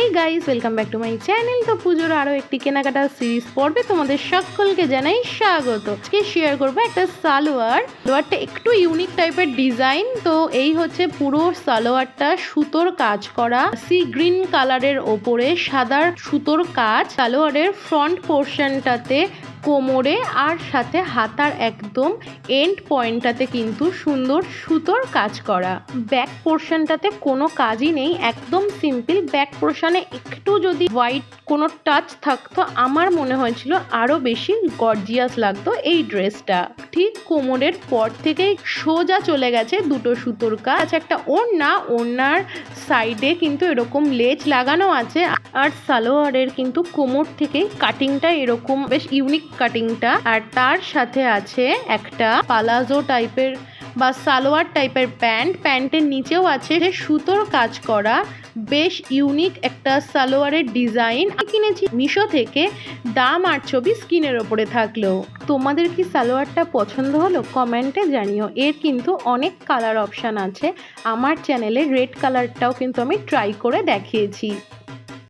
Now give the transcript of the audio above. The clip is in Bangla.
Hey guys, welcome back to my channel. তো পুজোর আরও একটি কেনাকাটা সিরিজ পর্বে তোমাদের সকলকে জানাই স্বাগত। আজকে শেয়ার করবো একটা সালোয়ারটা একটু ইউনিক টাইপের ডিজাইন। তো এই হচ্ছে পুরো সালোয়ারটা সুতোর কাজ করা, সি গ্রিন কালারের ওপরে সাদা সুতোর কাজ। সালোয়ারের ফ্রন্ট পোর্শনটাতে কোমরে আর সাথে হাতার একদম এন্ড পয়েন্টটাতে কিন্তু সুন্দর সুতোর কাজ করা। ব্যাক পোর্শনটাতে কোনো কাজই নেই, একদম সিম্পল। ব্যাক পোর্শনে একটু যদি হোয়াইট কোনো টাচ থাকতো আমার মনে হয়েছিল আরও বেশি গর্জিয়াস লাগতো এই ড্রেসটা। ঠিক কোমরের পর থেকেই সোজা চলে গেছে দুটো সুতোর কাজ। একটা ওড়নার সাইডে কিন্তু এরকম লেজ লাগানো আছে, আর সালোয়ারের কিন্তু কোমর থেকেই কাটিংটা এরকম বেশ ইউনিক কাটিংটা। আর তার সাথে আছে একটা পালাজো টাইপের বা সালোয়ার টাইপের প্যান্টের নিচেও আছে সুতোর কাজ করা বেশ ইউনিক একটা সালোয়ারের ডিজাইন। কিনেছি মিশো থেকে, দাম আর ছবি স্ক্রিনের ওপরে থাকলেও। তোমাদের কি সালোয়ারটা পছন্দ হলো কমেন্টে জানিও। এর কিন্তু অনেক কালার অপশান আছে, আমার চ্যানেলে রেড কালারটাও কিন্তু আমি ট্রাই করে দেখিয়েছি।